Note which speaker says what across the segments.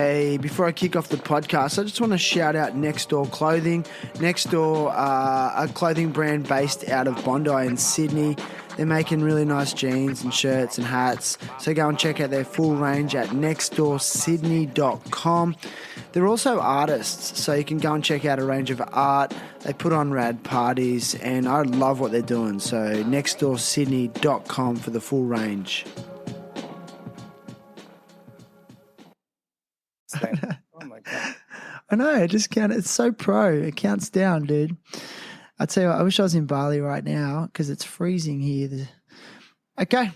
Speaker 1: Hey, before I kick off the podcast, I just want to shout out Next Door Clothing. Next Door, a clothing brand based out of Bondi in Sydney. They're making really nice jeans and shirts and hats. So go and check out their full range at nextdoorsydney.com. They're also artists, so you can go and check out a range of art. They put on rad parties, and I love what they're doing. So nextdoorsydney.com for the full range.
Speaker 2: Oh my God.
Speaker 1: I know, it just counts. It's so pro. It counts down, dude. I tell you what, I wish I was in Bali right now because it's freezing here. Okay,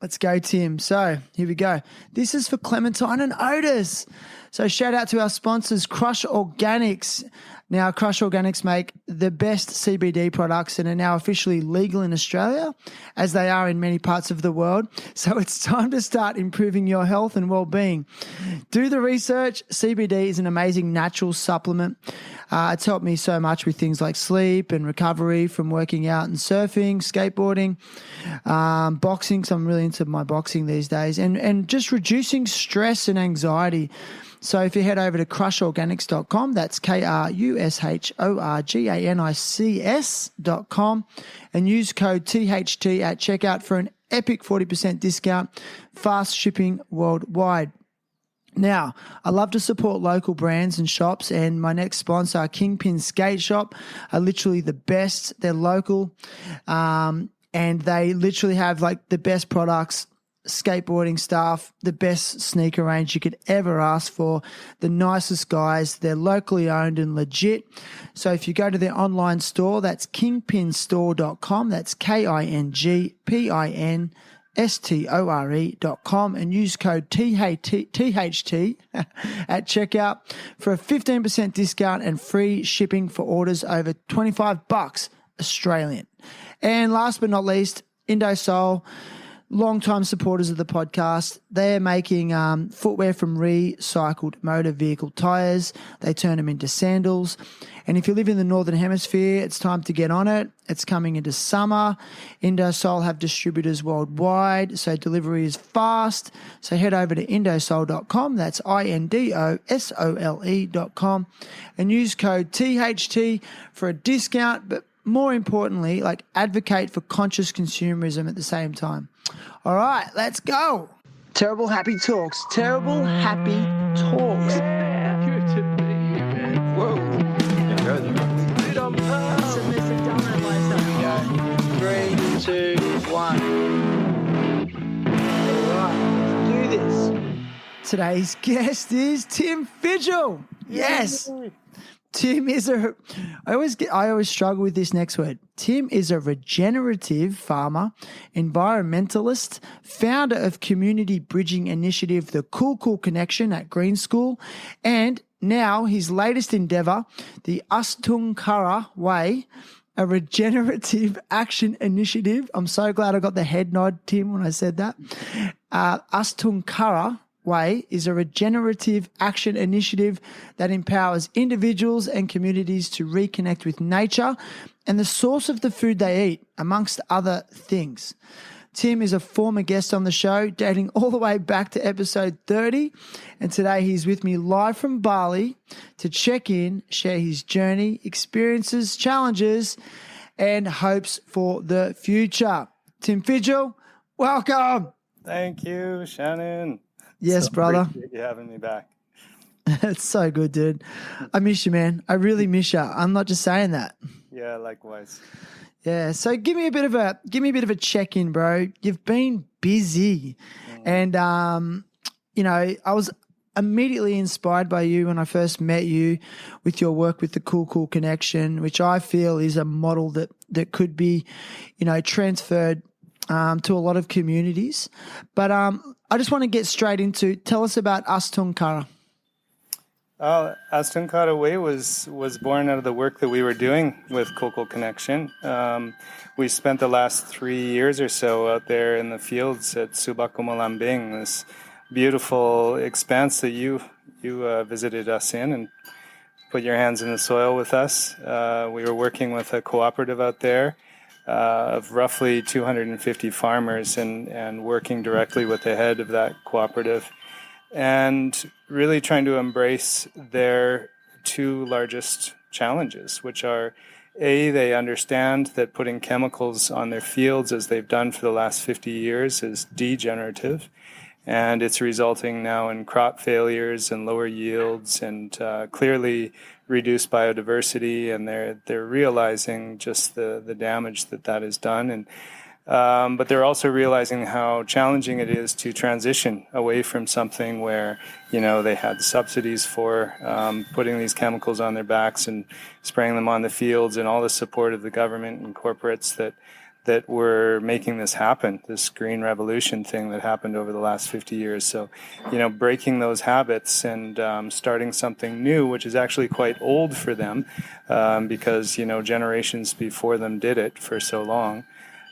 Speaker 1: let's go, Tim. So here we go. This is for Clementine and Otis. So shout out to our sponsors, Crush Organics. Now, Crush Organics make the best CBD products and are now officially legal in Australia, as they are in many parts of the world. So it's time to start improving your health and well-being. Do the research. CBD is an amazing natural supplement. It's helped me so much with things like sleep and recovery from working out and surfing, skateboarding, boxing. So I'm really into my boxing these days, and just reducing stress and anxiety. So if you head over to crushorganics.com, that's KRUSHORGANICS.com, and use code THT at checkout for an epic 40% discount, fast shipping worldwide. Now, I love to support local brands and shops, and my next sponsor, Kingpin Skate Shop, are literally the best. They're local, and they literally have like the best products, skateboarding stuff, the best sneaker range you could ever ask for, the nicest guys. They're locally owned and legit. So if you go to their online store, that's kingpinstore.com. That's KINGPINSTORE.com, and use code THT at checkout for a 15% discount and free shipping for orders over $25 Australian. And last but not least, Indosol, long-time supporters of the podcast. They're making footwear from recycled motor vehicle tires. They turn them into sandals. And if you live in the Northern Hemisphere, it's time to get on it. It's coming into summer. Indosol have distributors worldwide, so delivery is fast. So head over to indosol.com. That's INDOSOLE.com, and use code THT for a discount. But more importantly, like, advocate for conscious consumerism at the same time. All right, let's go. Terrible Happy Talks. Terrible Happy Talks.
Speaker 2: Yeah. Good to be here, man. Whoa. Dude, I'm
Speaker 1: Submissive dominant lifestyle. 3, 2, 1. All right, let's do this. Today's guest is Tim Fijal. Yes. Tim is I always struggle with this next word. Tim is a regenerative farmer, environmentalist, founder of community bridging initiative, the Kul Kul Connection at Green School, and now his latest endeavor, the Astungkara Way, a regenerative action initiative. I'm so glad I got the head nod, Tim, when I said that. Astungkara Way is a regenerative action initiative that empowers individuals and communities to reconnect with nature and the source of the food they eat, amongst other things. Tim is a former guest on the show, dating all the way back to episode 30. And today he's with me live from Bali to check in, share his journey, experiences, challenges, and hopes for the future. Tim Fijal, welcome.
Speaker 2: Thank you, Shannon.
Speaker 1: Yes, brother.
Speaker 2: Appreciate you having me back.
Speaker 1: It's so good, dude. I miss you, man. I really miss you. I'm not just saying that.
Speaker 2: Yeah, likewise.
Speaker 1: Yeah. So give me a bit of a check-in, bro. You've been busy, and I was immediately inspired by you when I first met you with your work with the Kul Kul Connection, which I feel is a model that could be, transferred to a lot of communities. But I just want to get straight into, tell us about Astungkara.
Speaker 2: Astungkara Way was born out of the work that we were doing with Kul Kul Connection. We spent the last 3 years or so out there in the fields at Subakumalambing, this beautiful expanse that you visited us in and put your hands in the soil with us. We were working with a cooperative out there of roughly 250 farmers and working directly with the head of that cooperative and really trying to embrace their two largest challenges, which are A, they understand that putting chemicals on their fields, as they've done for the last 50 years, is degenerative. And it's resulting now in crop failures and lower yields and clearly reduced biodiversity. And they're realizing just the damage that has done. And but they're also realizing how challenging it is to transition away from something where, they had subsidies for putting these chemicals on their backs and spraying them on the fields, and all the support of the government and corporates that were making this happen, this green revolution thing that happened over the last 50 years. So, breaking those habits and starting something new, which is actually quite old for them because, generations before them did it for so long.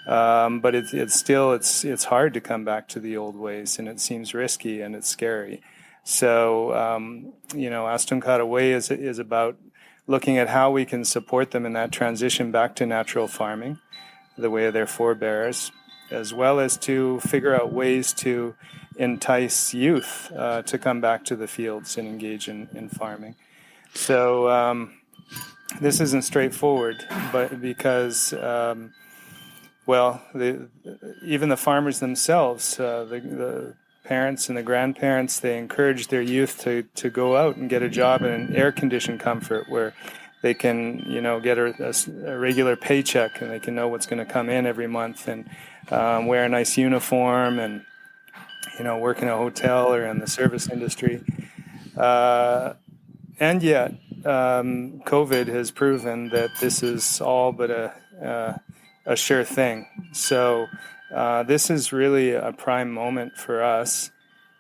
Speaker 2: But it's hard to come back to the old ways, and it seems risky and it's scary. So, Astungkara Way is about looking at how we can support them in that transition back to natural farming, the way of their forebears, as well as to figure out ways to entice youth to come back to the fields and engage in farming. So this isn't straightforward, but because even the farmers themselves, the parents and the grandparents, they encourage their youth to go out and get a job in an air-conditioned comfort where they can, get a regular paycheck, and they can know what's going to come in every month, and wear a nice uniform, and, work in a hotel or in the service industry. And yet, COVID has proven that this is all but a sure thing. So this is really a prime moment for us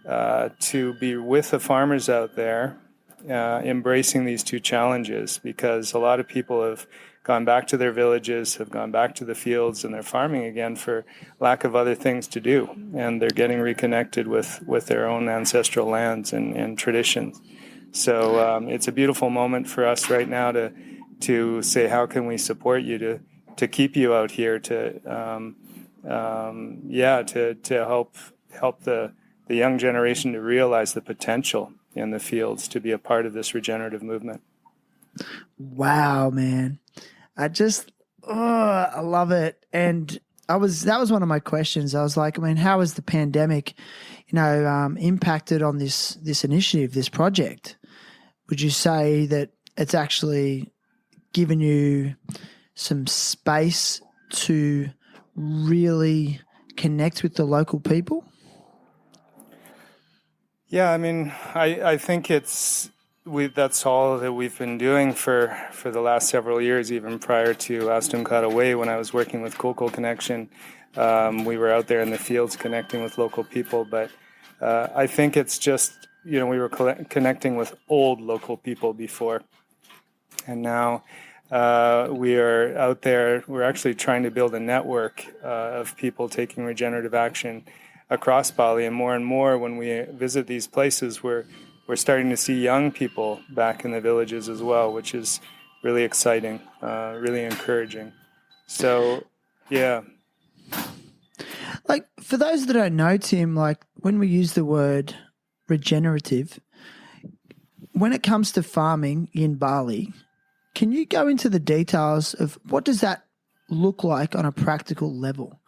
Speaker 2: to be with the farmers out there, embracing these two challenges, because a lot of people have gone back to their villages, have gone back to the fields, and they're farming again for lack of other things to do. And they're getting reconnected with their own ancestral lands and traditions. So it's a beautiful moment for us right now to say, how can we support you to keep you out here, to help the young generation to realize the potential in the fields, to be a part of this regenerative movement.
Speaker 1: Wow, man. I love it. And that was one of my questions. I was like, how has the pandemic, impacted on this initiative, this project? Would you say that it's actually given you some space to really connect with the local people?
Speaker 2: Yeah, I think that's all that we've been doing for the last several years, even prior to Astungkara Way. When I was working with Kul Kul Connection, we were out there in the fields connecting with local people. But I think it's just, we were connecting with old local people before. And now we are out there. We're actually trying to build a network of people taking regenerative action across Bali. And more when we visit these places, we're starting to see young people back in the villages as well, which is really exciting, really encouraging. So, yeah.
Speaker 1: Like, for those that don't know, Tim, like when we use the word regenerative, when it comes to farming in Bali, can you go into the details of what does that look like on a practical level?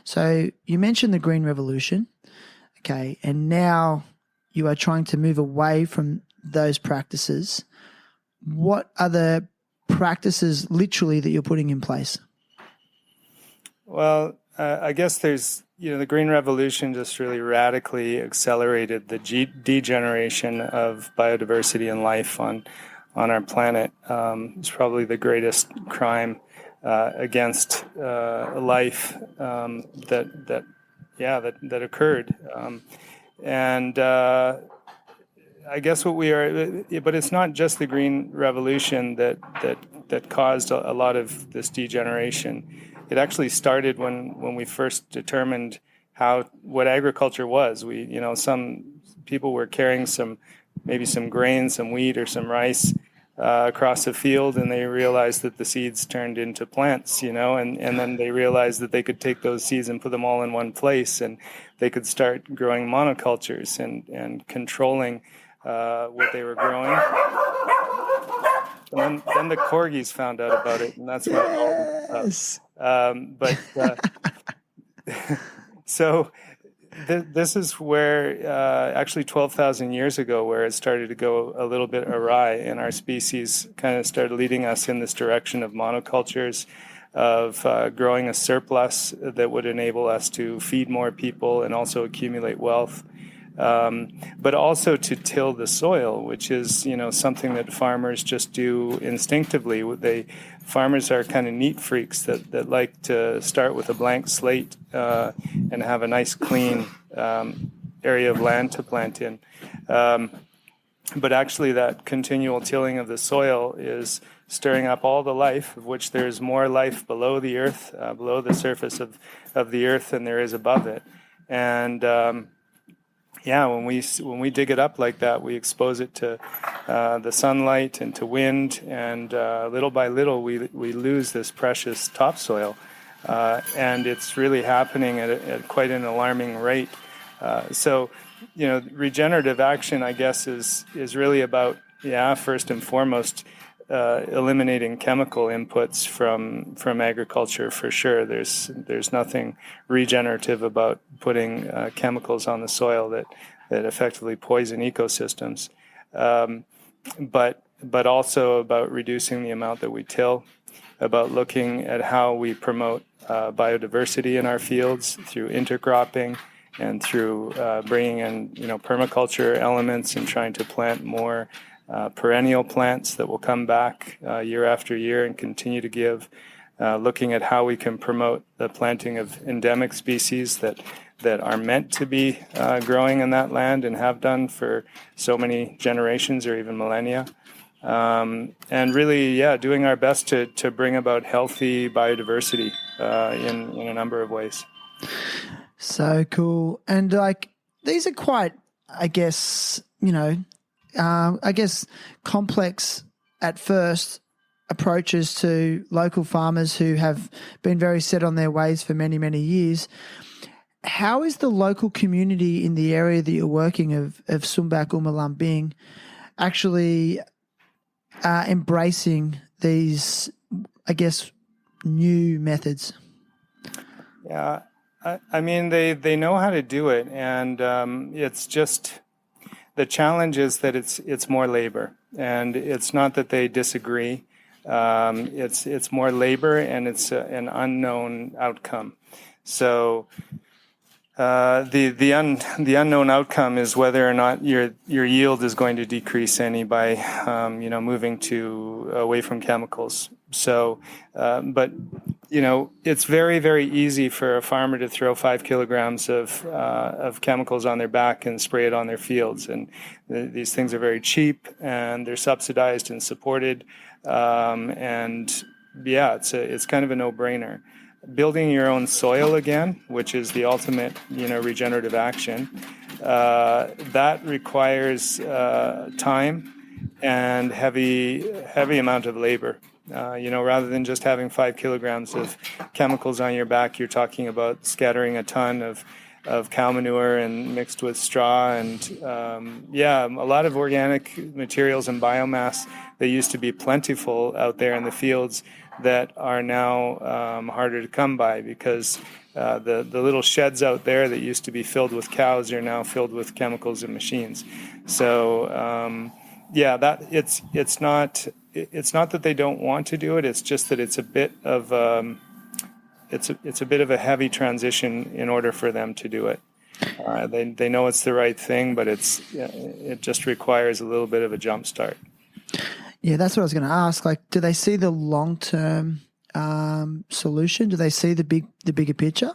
Speaker 1: So you mentioned the Green Revolution, okay, and now you are trying to move away from those practices. What are the practices literally that you're putting in place?
Speaker 2: Well, I guess there's, the Green Revolution just really radically accelerated the degeneration of biodiversity and life on our planet. It's probably the greatest crime against life that occurred. And I guess what we are, but it's not just the Green Revolution that caused a lot of this degeneration. It actually started when we first determined what agriculture was. Some people were carrying maybe some grain, some wheat, or some rice across a field, and they realized that the seeds turned into plants, and then they realized that they could take those seeds and put them all in one place, and they could start growing monocultures and controlling what they were growing. And then the corgis found out about it, and that's when it all
Speaker 1: Yes.
Speaker 2: so this is where actually 12,000 years ago, where it started to go a little bit awry, and our species kind of started leading us in this direction of monocultures, of growing a surplus that would enable us to feed more people and also accumulate wealth. But also to till the soil, which is something that farmers just do instinctively. Farmers are kind of neat freaks that like to start with a blank slate and have a nice clean area of land to plant in. But actually, that continual tilling of the soil is stirring up all the life, of which there is more life below the earth, below the surface of the earth, than there is above it. And when we dig it up like that, we expose it to the sunlight and to wind, and little by little we lose this precious topsoil, and it's really happening at quite an alarming rate. So, regenerative action, I guess, is really about first and foremost eliminating chemical inputs from agriculture, for sure. There's nothing regenerative about putting chemicals on the soil that effectively poison ecosystems, but also about reducing the amount that we till, about looking at how we promote biodiversity in our fields through intercropping and through bringing in permaculture elements and trying to plant more perennial plants that will come back year after year and continue to give, looking at how we can promote the planting of endemic species that are meant to be growing in that land and have done for so many generations or even millennia. And really, doing our best to bring about healthy biodiversity in a number of ways.
Speaker 1: So cool. And these are quite, I guess, complex at first approaches to local farmers who have been very set on their ways for many, many years. How is the local community in the area that you're working of Sumbak Umalambing actually embracing these, I guess, new methods?
Speaker 2: Yeah, I mean, they know how to do it, and it's just the challenge is that it's more labor, and it's not that they disagree. It's more labor, and it's an unknown outcome. So the unknown outcome is whether or not your yield is going to decrease any by moving away from chemicals. So, but it's very, very easy for a farmer to throw 5 kilograms of chemicals on their back and spray it on their fields, and these things are very cheap and they're subsidized and supported, it's kind of a no-brainer. Building your own soil again, which is the ultimate, regenerative action, that requires time and heavy amount of labor. Rather than just having 5 kilograms of chemicals on your back, you're talking about scattering a ton of cow manure and mixed with straw and a lot of organic materials and biomass that used to be plentiful out there in the fields that are now harder to come by because the little sheds out there that used to be filled with cows are now filled with chemicals and machines. So that it's not that they don't want to do it. It's just that it's a bit of it's a bit of a heavy transition in order for them to do it. They know it's the right thing, but it just requires a little bit of a jump start.
Speaker 1: Yeah, that's what I was going to ask. Do they see the long-term solution? Do they see the bigger picture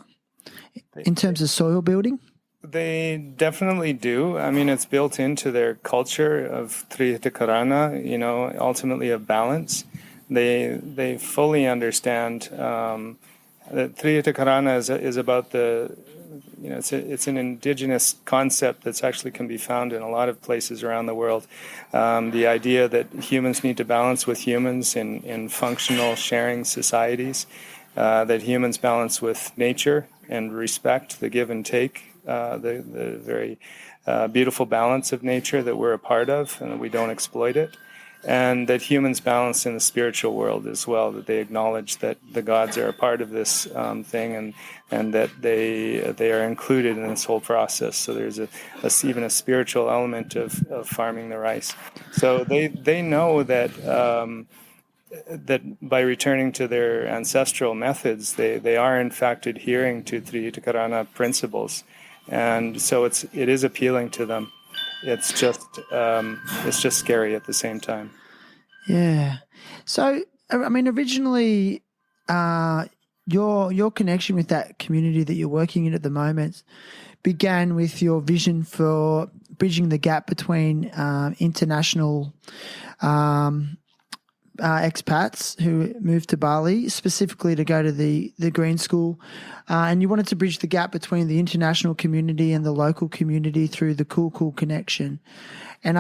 Speaker 1: in terms of soil building?
Speaker 2: They definitely do. I mean, it's built into their culture of Trihitakarana, ultimately of balance. They fully understand that Trihitakarana is about the it's an indigenous concept that's actually can be found in a lot of places around the world. The idea that humans need to balance with humans in functional sharing societies, that humans balance with nature and respect the give and take, the very beautiful balance of nature that we're a part of and that we don't exploit it. And that humans balance in the spiritual world as well, that they acknowledge that the gods are a part of this thing, and that they are included in this whole process. So there's even a spiritual element of farming the rice. So they know that that by returning to their ancestral methods, they are in fact adhering to Trihita Karana principles, and so it is appealing to them. It's just scary at the same time.
Speaker 1: Yeah. So, I mean, originally, your connection with that community that you're working in at the moment began with your vision for bridging the gap between international expats who moved to Bali, specifically to go to the Green School, and you wanted to bridge the gap between the international community and the local community through the Kul Kul Connection. And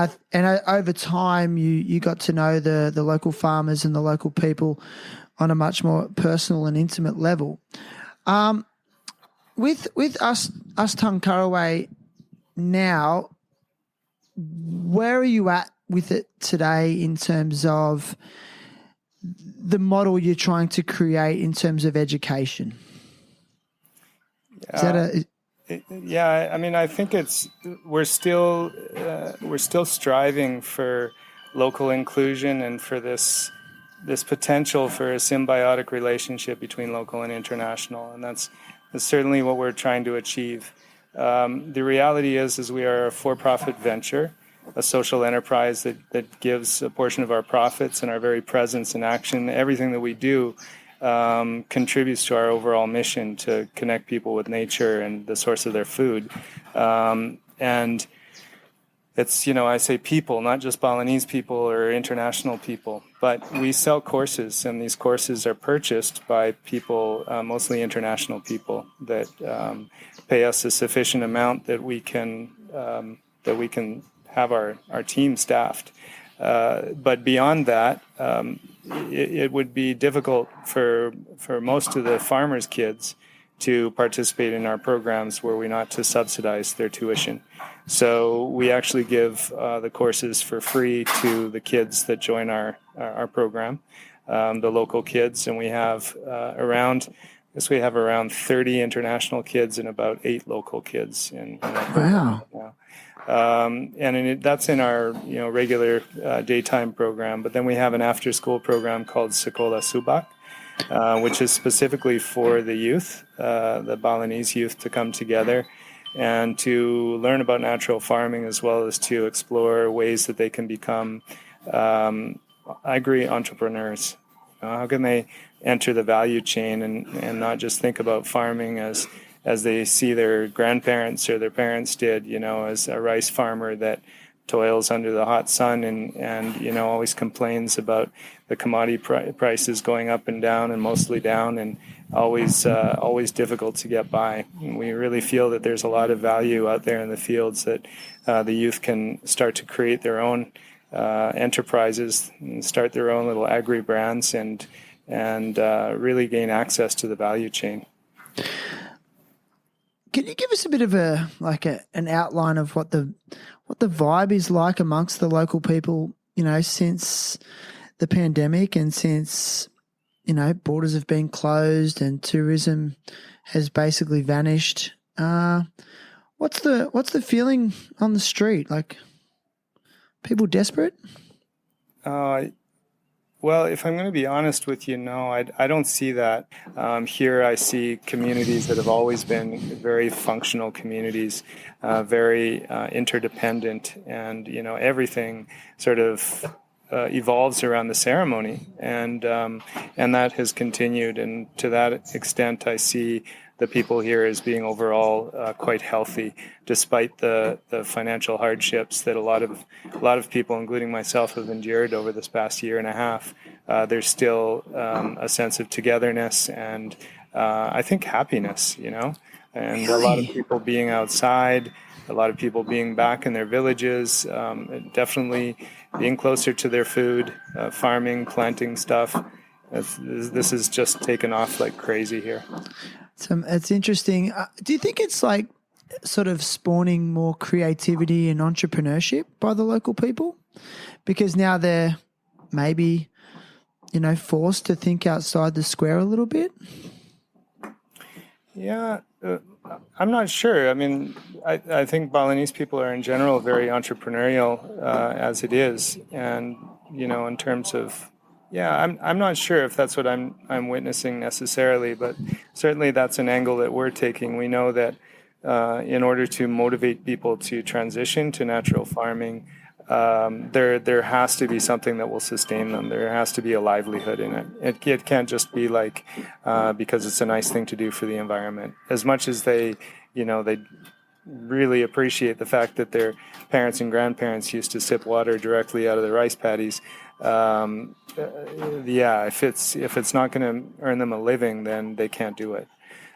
Speaker 1: over time, you got to know the local farmers and the local people on a much more personal and intimate level. With Astungkara Way now, where are you at with it today in terms of the model you're trying to create in terms of education? Is that
Speaker 2: yeah, I mean, I think we're still striving for local inclusion and for this potential for a symbiotic relationship between local and international, and that's certainly what we're trying to achieve. The reality is we are a for-profit venture, a social enterprise that gives a portion of our profits and our very presence and action, everything that we do, contributes to our overall mission to connect people with nature and the source of their food. And it's, I say people, not just Balinese people or international people, but we sell courses, and these courses are purchased by people, mostly international people, that pay us a sufficient amount that we can have our team staffed. But beyond that, it would be difficult for most of the farmers' kids to participate in our programs were we not to subsidize their tuition. So we actually give the courses for free to the kids that join our program, the local kids, and we have around 30 international kids and about 8 local kids in our program.
Speaker 1: wow?
Speaker 2: That's in our regular daytime program. But then we have an after-school program called Sekolah Subak, which is specifically for the youth, the Balinese youth, to come together and to learn about natural farming, as well as to explore ways that they can become agri-entrepreneurs. How can they enter the value chain and not just think about farming as they see their grandparents or their parents did, as a rice farmer that toils under the hot sun and always complains about the commodity prices going up and down, and mostly down, and always difficult to get by. And we really feel that there's a lot of value out there in the fields that the youth can start to create their own enterprises and start their own little agri brands and really gain access to the value chain.
Speaker 1: Can you give us a bit of an outline of what the vibe is like amongst the local people, since the pandemic and since, borders have been closed and tourism has basically vanished? What's the feeling on the street? Like, people desperate?
Speaker 2: Well, if I'm going to be honest with you, no, I don't see that. Here I see communities that have always been very functional communities, very interdependent, and everything sort of evolves around the ceremony, and that has continued. And to that extent, I see the people here as being overall quite healthy, despite the financial hardships that a lot of people, including myself, have endured over this past year and a half. There's still a sense of togetherness and I think happiness. and a lot of
Speaker 1: Really?
Speaker 2: people being outside, a lot of people being back in their villages, definitely being closer to their food, farming, planting stuff. This has just taken off like crazy here.
Speaker 1: So it's interesting. Do you think it's like sort of spawning more creativity and entrepreneurship by the local people? Because now they're maybe, forced to think outside the square a little bit?
Speaker 2: Yeah, I'm not sure. I mean, I think Balinese people are in general very entrepreneurial as it is, and in terms of, yeah, I'm not sure if that's what I'm witnessing necessarily, but certainly that's an angle that we're taking. We know that in order to motivate people to transition to natural farming, there has to be something that will sustain them. There has to be a livelihood in it. It can't just be like because it's a nice thing to do for the environment. As much as they really appreciate the fact that their parents and grandparents used to sip water directly out of the rice paddies. Yeah, if it's not going to earn them a living, then they can't do it.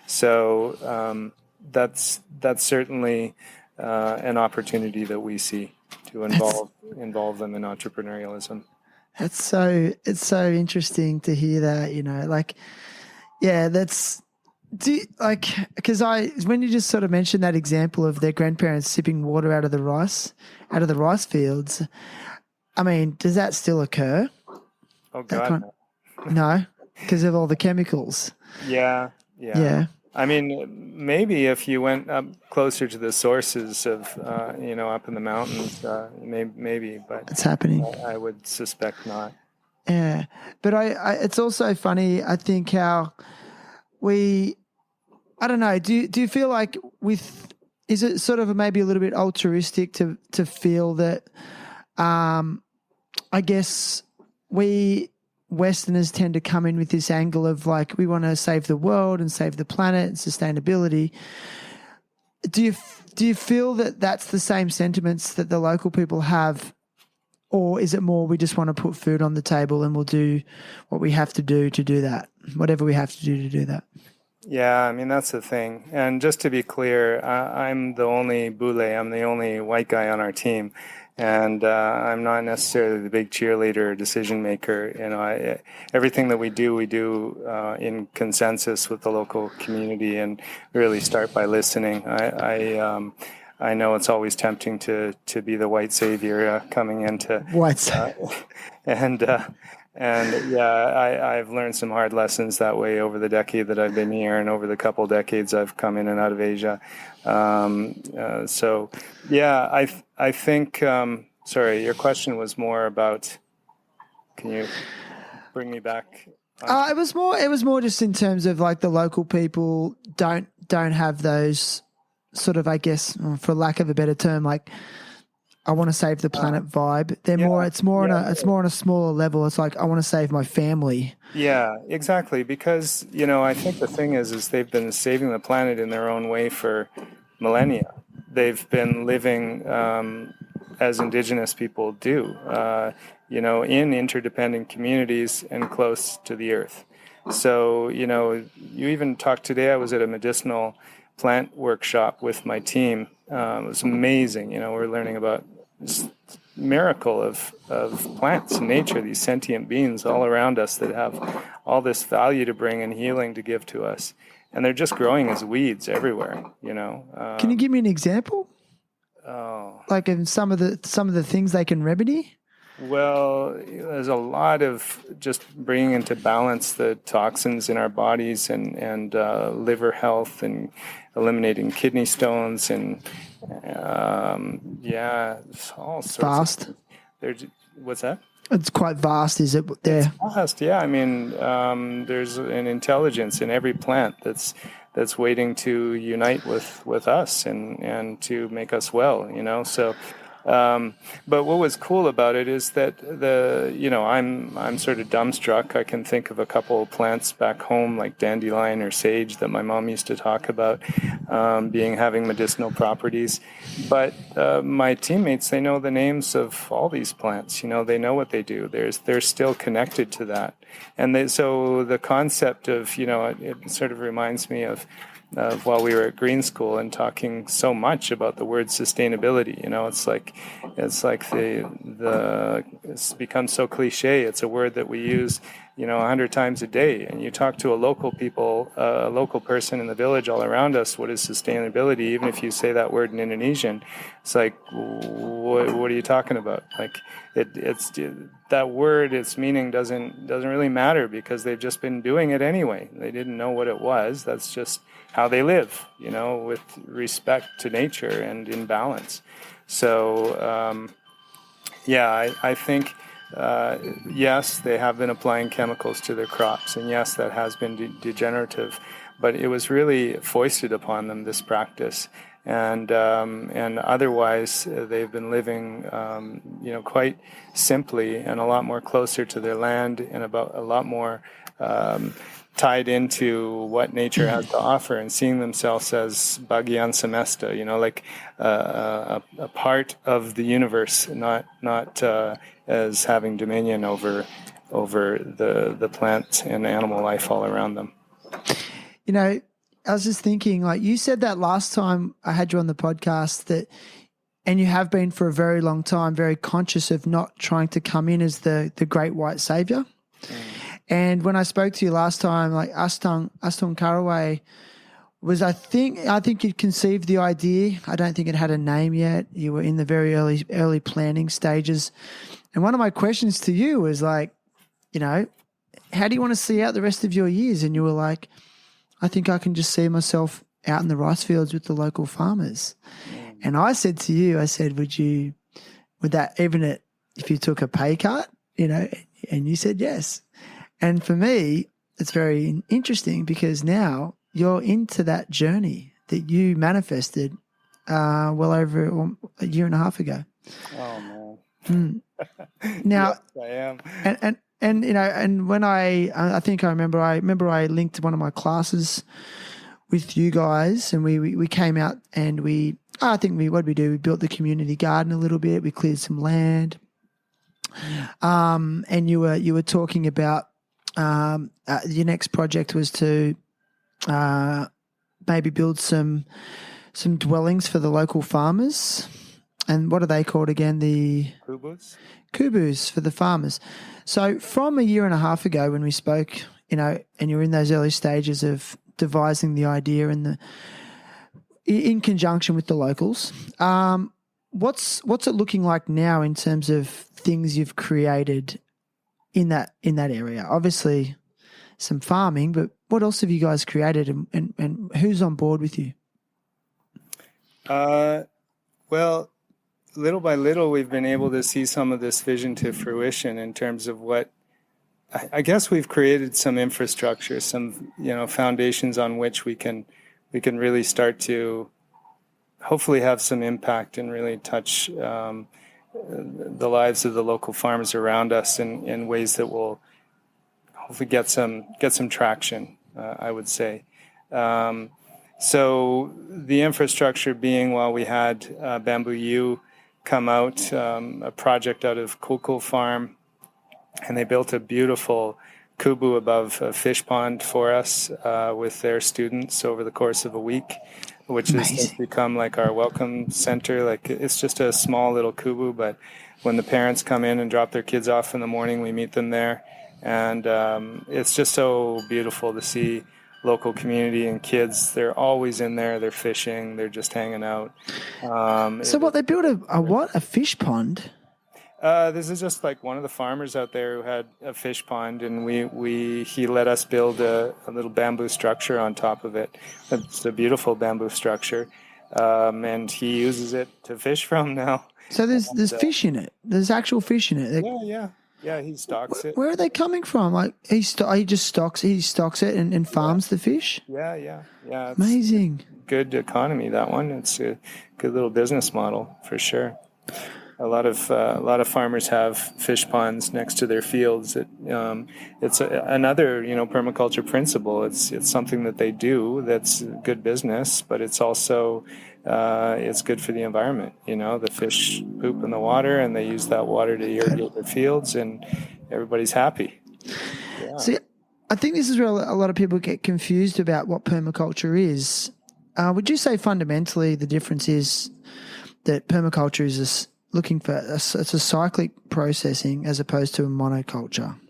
Speaker 2: So that's certainly an opportunity that we see to involve them in entrepreneurialism.
Speaker 1: It's so interesting to hear that, like, yeah, because when you just sort of mentioned that example of their grandparents sipping water out of the rice fields, I mean, does that still occur?
Speaker 2: Oh God,
Speaker 1: No, because of all the chemicals.
Speaker 2: yeah. I mean, maybe if you went up closer to the sources of, up in the mountains, maybe, but
Speaker 1: It's happening.
Speaker 2: I would suspect not.
Speaker 1: Yeah, but it's also funny. I think how I don't know. Do you feel like is it sort of maybe a little bit altruistic to feel that, I guess we Westerners tend to come in with this angle of like, we want to save the world and save the planet and sustainability. Do you feel that that's the same sentiments that the local people have, or is it more we just want to put food on the table and we'll do what we have to do that, whatever we have to do that?
Speaker 2: Yeah, I mean, that's the thing. And just to be clear, I'm the only Bule, I'm the only white guy on our team. And I'm not necessarily the big cheerleader or decision maker. Everything that we do in consensus with the local community, and really start by listening. I know it's always tempting to be the white savior coming into
Speaker 1: White.
Speaker 2: And yeah, I've learned some hard lessons that way over the decade that I've been here, and over the couple decades I've come in and out of Asia. So yeah, I think. Sorry, your question was more about. Can you bring me back?
Speaker 1: It was more just in terms of like the local people don't have those sort of, I guess, for lack of a better term, like, I want to save the planet vibe. It's more on a smaller level. It's like, I want to save my family.
Speaker 2: Yeah, exactly. Because, I think the thing is they've been saving the planet in their own way for millennia. They've been living as Indigenous people do, in interdependent communities and close to the earth. So, you even talked today, I was at a medicinal plant workshop with my team. It was amazing. We're learning about this miracle of plants and nature, these sentient beings all around us that have all this value to bring and healing to give to us. And they're just growing as weeds everywhere,
Speaker 1: Can you give me an example?
Speaker 2: Oh.
Speaker 1: Like in some of the things they can remedy?
Speaker 2: Well, there's a lot of just bringing into balance the toxins in our bodies, and liver health, and eliminating kidney stones, and all sorts.
Speaker 1: Vast.
Speaker 2: What's that?
Speaker 1: It's quite vast, is it? There.
Speaker 2: It's vast, yeah. I mean, there's an intelligence in every plant that's waiting to unite with us and to make us well. So. But what was cool about it is that I'm sort of dumbstruck. I can think of a couple of plants back home, like dandelion or sage, that my mom used to talk about, having medicinal properties. But my teammates, they know the names of all these plants. They know what they do. They're still connected to that, and so the concept of it sort of reminds me of while we were at green school and talking so much about the word sustainability. It's become so cliche. It's a word that we use 100 times a day. And you talk to a local person in the village all around us, what is sustainability? Even if you say that word in Indonesian, it's like, what are you talking about? Like it's that word, its meaning doesn't really matter because they've just been doing it anyway. They didn't know what it was. That's just how they live, with respect to nature and in balance. So, I think, yes, they have been applying chemicals to their crops, and yes, that has been degenerative, but it was really foisted upon them, this practice. And otherwise, they've been living, quite simply and a lot more closer to their land and about a lot more tied into what nature has to offer and seeing themselves as bagian semesta, like a part of the universe, not as having dominion over the plant and animal life all around them.
Speaker 1: I was just thinking, like you said that last time I had you on the podcast and you have been for a very long time, very conscious of not trying to come in as the great white savior. And when I spoke to you last time, like Astungkara Way was, I think you'd conceived the idea. I don't think it had a name yet. You were in the very early planning stages. And one of my questions to you was like, how do you want to see out the rest of your years? And you were like, I think I can just see myself out in the rice fields with the local farmers. And I said to you, would that, even if you took a pay cut, and you said yes. And for me, it's very interesting because now you're into that journey that you manifested well over a year and a half ago.
Speaker 2: Oh, man.
Speaker 1: Now,
Speaker 2: yes, I am.
Speaker 1: And when I think I remember I linked one of my classes with you guys, and we came out and we built the community garden a little bit. We cleared some land, and you were talking about your next project was to maybe build some dwellings for the local farmers. And what are they called again? The kubus for the farmers. So from a year and a half ago when we spoke, and you were in those early stages of devising the idea and in conjunction with the locals, what's it looking like now in terms of things you've created in that area? Obviously some farming, but what else have you guys created and who's on board with you?
Speaker 2: Well, little by little, we've been able to see some of this vision to fruition in terms of what I guess we've created some infrastructure, some foundations on which we can really start to hopefully have some impact and really touch the lives of the local farmers around us in ways that will hopefully get some traction. I would say. So the infrastructure being, while we had Bamboo U come out, a project out of Kul Kul Farm, and they built a beautiful kubu above a fish pond for us with their students over the course of a week, which has become like our welcome center. Like it's just a small little kubu, but when the parents come in and drop their kids off in the morning, we meet them there, and it's just so beautiful to see local community and kids. They're always in there. They're fishing. They're just hanging out.
Speaker 1: So they built a fish pond?
Speaker 2: This is just like one of the farmers out there who had a fish pond, and he let us build a little bamboo structure on top of it. It's a beautiful bamboo structure, and he uses it to fish from now.
Speaker 1: So there's fish in it. There's actual fish in it.
Speaker 2: Yeah. He stocks it.
Speaker 1: Where are they coming from? Like he just stocks it and farms the fish.
Speaker 2: Yeah. It's
Speaker 1: amazing.
Speaker 2: Good economy, that one. It's a good little business model for sure. A lot of farmers have fish ponds next to their fields. It's another permaculture principle. It's something that they do that's good business, but it's also it's good for the environment. The fish poop in the water, and they use that water to irrigate their fields, and everybody's happy. Yeah.
Speaker 1: See, I think this is where a lot of people get confused about what permaculture is. Would you say fundamentally the difference is that permaculture is looking for it's a cyclic processing as opposed to a monoculture?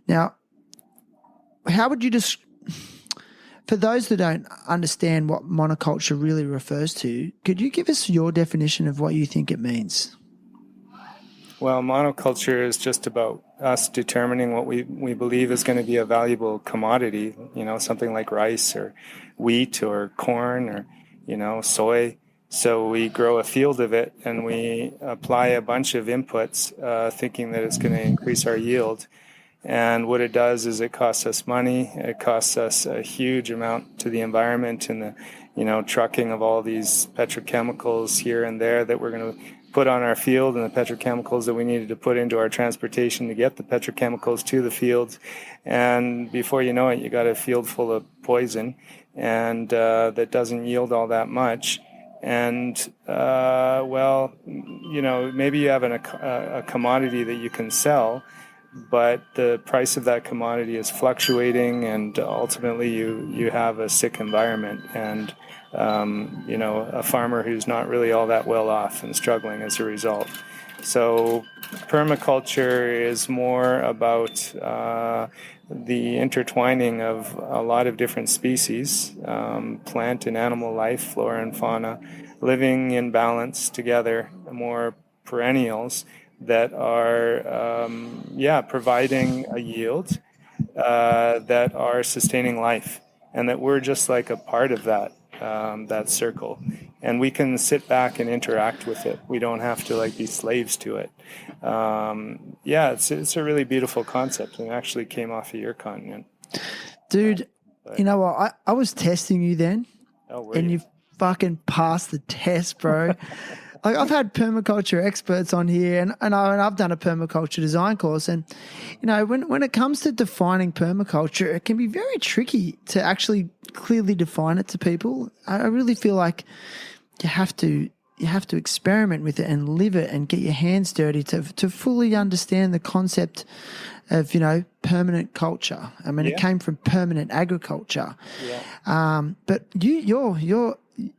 Speaker 1: Now, how would you for those that don't understand what monoculture really refers to, could you give us your definition of what you think it means?
Speaker 2: Well, monoculture is just about us determining what we believe is going to be a valuable commodity, something like rice or wheat or corn or, soy. So we grow a field of it and we apply a bunch of inputs thinking that it's going to increase our yield. And what it does is it costs us money. It costs us a huge amount to the environment and the, trucking of all these petrochemicals here and there that we're going to put on our field and the petrochemicals that we needed to put into our transportation to get the petrochemicals to the fields. And before you know it, you got a field full of poison and that doesn't yield all that much. And, maybe you have a commodity that you can sell, but the price of that commodity is fluctuating, and ultimately you have a sick environment and a farmer who's not really all that well off and struggling as a result. So permaculture is more about the intertwining of a lot of different species, plant and animal life, flora and fauna, living in balance together, more perennials that are, providing a yield, that are sustaining life, and that we're just like a part of that circle. And we can sit back and interact with it. We don't have to be slaves to it. It's a really beautiful concept, and it actually came off of your continent.
Speaker 1: Dude, you know what? I was testing you then, and you fucking passed the test, bro. I've had permaculture experts on here, and I've done a permaculture design course, and when it comes to defining permaculture, it can be very tricky to actually clearly define it to people. I really feel like you have to experiment with it and live it and get your hands dirty to fully understand the concept of permanent culture. I mean, It came from permanent agriculture. But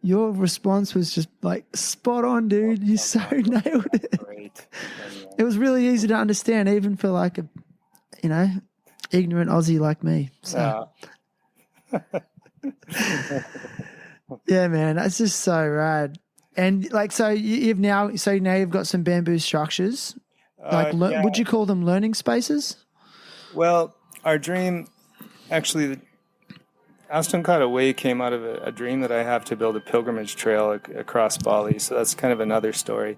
Speaker 1: your response was just spot on, dude. You so nailed it.
Speaker 2: Great.
Speaker 1: It was really easy to understand, even for a ignorant Aussie like me. So. Yeah, man, that's just so rad. And so now you've got some bamboo structures. Would you call them learning spaces?
Speaker 2: Well, our dream, actually, Astungkara Way came out of a dream that I have to build a pilgrimage trail across Bali. So that's kind of another story.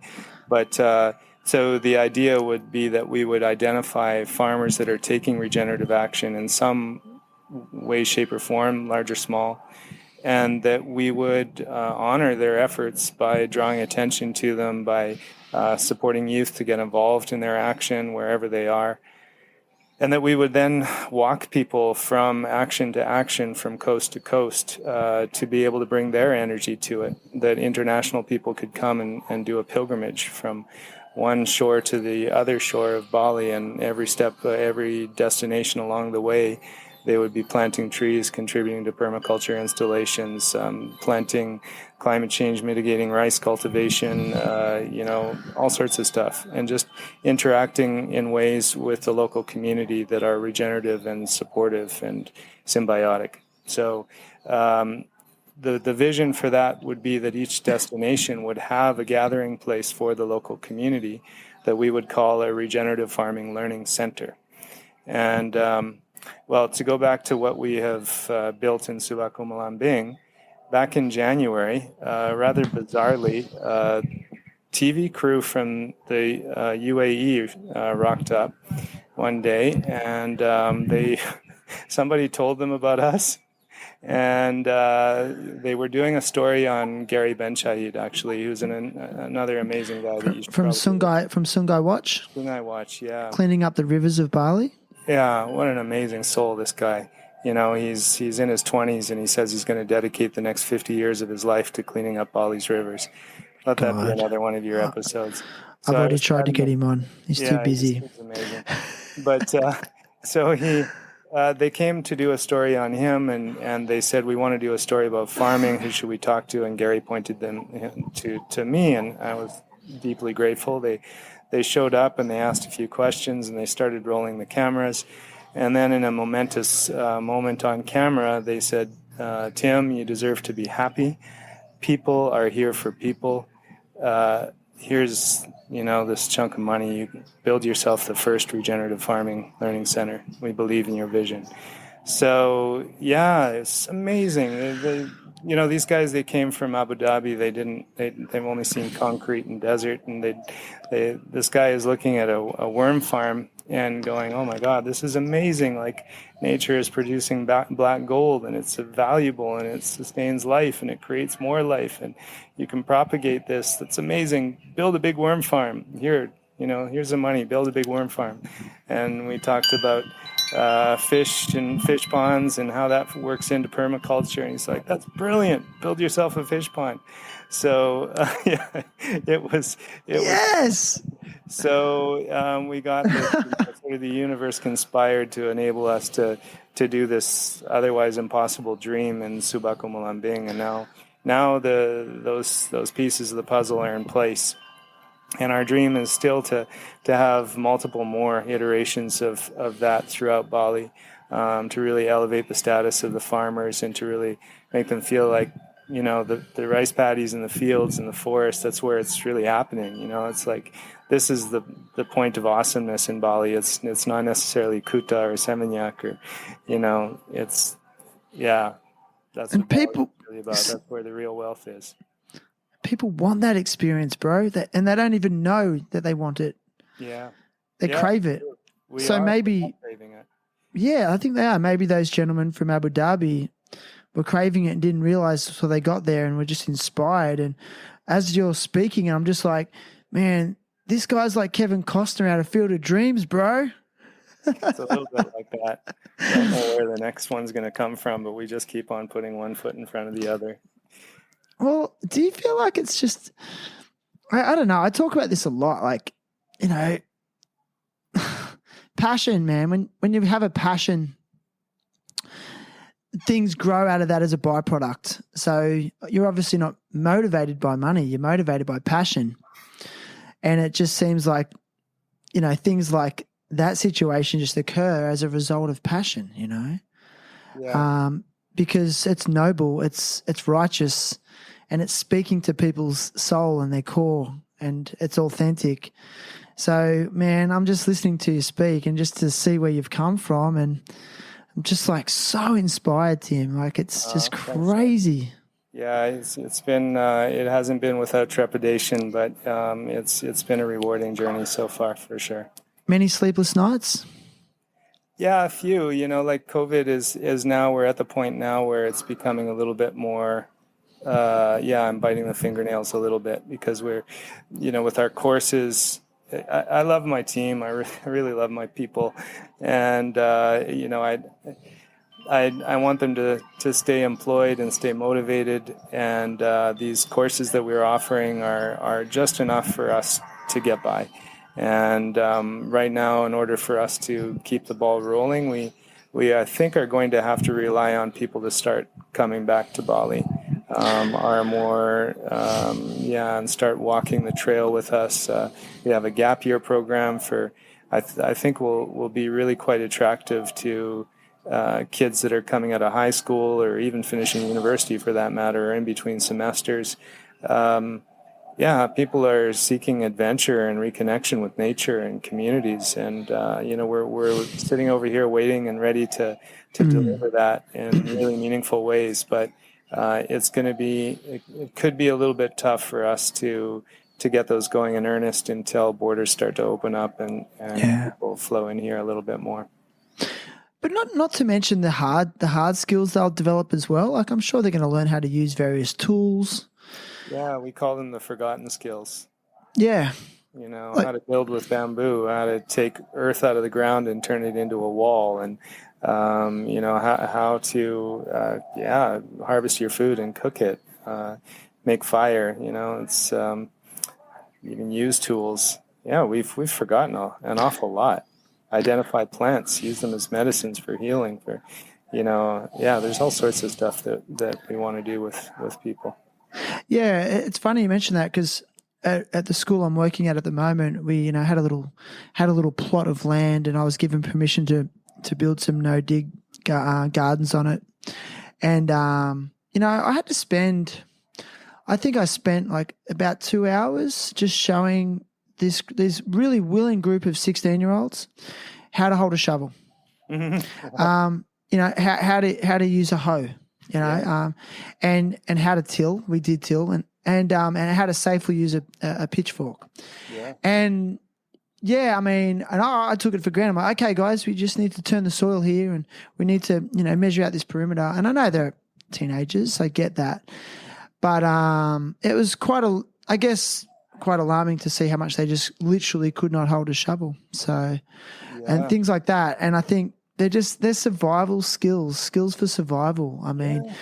Speaker 2: But so the idea would be that we would identify farmers that are taking regenerative action in some way, shape, or form, large or small, and that we would honor their efforts by drawing attention to them, by supporting youth to get involved in their action wherever they are. And that we would then walk people from action to action, from coast to coast, to be able to bring their energy to it. That international people could come and do a pilgrimage from one shore to the other shore of Bali, and every step, every destination along the way, they would be planting trees, contributing to permaculture installations, planting climate change mitigating rice cultivation, all sorts of stuff, and just interacting in ways with the local community that are regenerative and supportive and symbiotic. So the vision for that would be that each destination would have a gathering place for the local community that we would call a regenerative farming learning center. And to go back to what we have built in Subaku Malambing, back in January, rather bizarrely, TV crew from the UAE rocked up one day, and somebody told them about us, and they were doing a story on Gary Ben-Shahid, actually, who's another amazing guy that you should
Speaker 1: from Sungai Watch.
Speaker 2: Sungai Watch, yeah,
Speaker 1: cleaning up the rivers of Bali.
Speaker 2: Yeah, what an amazing soul, this guy. He's in his 20s, and he says he's going to dedicate the next 50 years of his life to cleaning up Bali's rivers. Let that be another one of your episodes.
Speaker 1: I've already tried to get him on. He's too busy.
Speaker 2: He's amazing. But so They came to do a story on him, and they said, we want to do a story about farming. Who should we talk to? And Gary pointed them to me, and I was deeply grateful. They showed up and they asked a few questions, and they started rolling the cameras. And then in a momentous moment on camera, they said, Tim, you deserve to be happy. People are here for people. Here's this chunk of money. You build yourself the first regenerative farming learning center. We believe in your vision. So yeah, it's amazing. These guys, they came from Abu Dhabi. They've only seen concrete and desert, and this guy is looking at a worm farm and going, oh my God, this is amazing. Like, nature is producing black gold, and it's valuable, and it sustains life, and it creates more life, and you can propagate this. That's amazing. Build a big worm farm. Here's the money. Build a big worm farm. And we talked about fish and fish ponds and how that works into permaculture. And he's like, that's brilliant. Build yourself a fish pond. So yeah, it was.
Speaker 1: Yes.
Speaker 2: So we got sort of the universe conspired to enable us to do this otherwise impossible dream in Subaku Mulambing, and now those pieces of the puzzle are in place. And our dream is still to have multiple more iterations of that throughout Bali, to really elevate the status of the farmers and to really make them feel like, the rice paddies in the fields and the forest, that's where it's really happening. It's like, this is the point of awesomeness in Bali. It's not necessarily Kuta or Seminyak or, that's
Speaker 1: And
Speaker 2: what
Speaker 1: people,
Speaker 2: Bali's really about. That's where the real wealth is.
Speaker 1: People want that experience, bro, and they don't even know that they want it.
Speaker 2: Yeah.
Speaker 1: They crave it.
Speaker 2: So
Speaker 1: maybe,
Speaker 2: craving it.
Speaker 1: Yeah, I think they are. Maybe those gentlemen from Abu Dhabi were craving it and didn't realize, so they got there and were just inspired. And as you're speaking, I'm just like, man, this guy's like Kevin Costner out of Field of Dreams, bro.
Speaker 2: It's a little bit like that. I don't know where the next one's going to come from, but we just keep on putting one foot in front of the other.
Speaker 1: Well, do you feel like it's just, I don't know, I talk about this a lot, like, passion, man. When you have a passion, things grow out of that as a byproduct. So you're obviously not motivated by money, you're motivated by passion. And it just seems like, things like that situation just occur as a result of passion,
Speaker 2: Yeah.
Speaker 1: Because it's noble, it's righteous, and it's speaking to people's soul and their core, and it's authentic. So, man, I'm just listening to you speak and just to see where you've come from, and I'm just like so inspired, Tim. Like, it's just crazy.
Speaker 2: Yeah, it's been it hasn't been without trepidation, but it's been a rewarding journey so far, for sure.
Speaker 1: Many sleepless nights?
Speaker 2: Yeah, a few. Like COVID is now, we're at the point now where it's becoming a little bit more. I'm biting the fingernails a little bit because we're, with our courses. I love my team. I really love my people, and I want them to stay employed and stay motivated. And these courses that we're offering are just enough for us to get by. And right now, in order for us to keep the ball rolling, we I think are going to have to rely on people to start coming back to Bali, and start walking the trail with us. We have a gap year program for, I think will be really quite attractive to kids that are coming out of high school or even finishing university, for that matter, or in between semesters. People are seeking adventure and reconnection with nature and communities, and we're sitting over here waiting and ready to deliver that in really meaningful ways. But it could be a little bit tough for us to get those going in earnest until borders start to open up and people flow in here a little bit more.
Speaker 1: But not to mention the hard skills they'll develop as well. Like, I'm sure they're going to learn how to use various tools.
Speaker 2: Yeah, we call them the forgotten skills.
Speaker 1: Yeah.
Speaker 2: How to build with bamboo, how to take earth out of the ground and turn it into a wall, and how to harvest your food and cook it, make fire. It's even use tools. Yeah, we've forgotten an awful lot. identify plants, use them as medicines for healing, for, there's all sorts of stuff that we want to do with people.
Speaker 1: Yeah, it's funny you mention that because at the school I'm working at the moment, we had a little plot of land, and I was given permission to build some no dig gardens on it, and I had to spend. I think I spent like about 2 hours just showing this really willing group of 16-year-olds how to hold a shovel. How to use a hoe. And how to till. We did till, and how to safely use a pitchfork.
Speaker 2: Yeah.
Speaker 1: And yeah, I mean, and I took it for granted. I'm like, okay, guys, we just need to turn the soil here, and we need to measure out this perimeter. And I know they're teenagers, I get that, but it was quite alarming to see how much they just literally could not hold a shovel. So, and things like that. And I think they're survival skills for survival. I mean,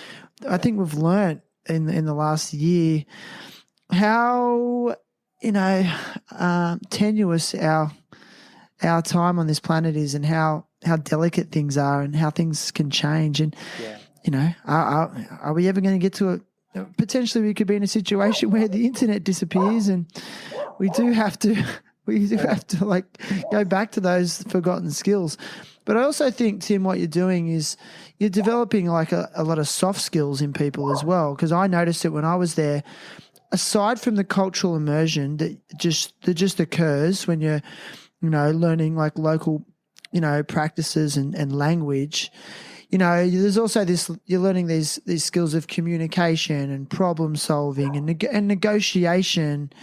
Speaker 1: I think we've learnt in the last year how tenuous our time on this planet is, and how delicate things are, and how things can change. And are we ever going to get to potentially we could be in a situation where the internet disappears, and we do have to like go back to those forgotten skills. But I also think, Tim, what you're doing is you're developing like a lot of soft skills in people as well. Because I noticed it when I was there. Aside from the cultural immersion that just occurs when you're, learning like local, practices and language, there's also you're learning these skills of communication and problem solving and negotiation.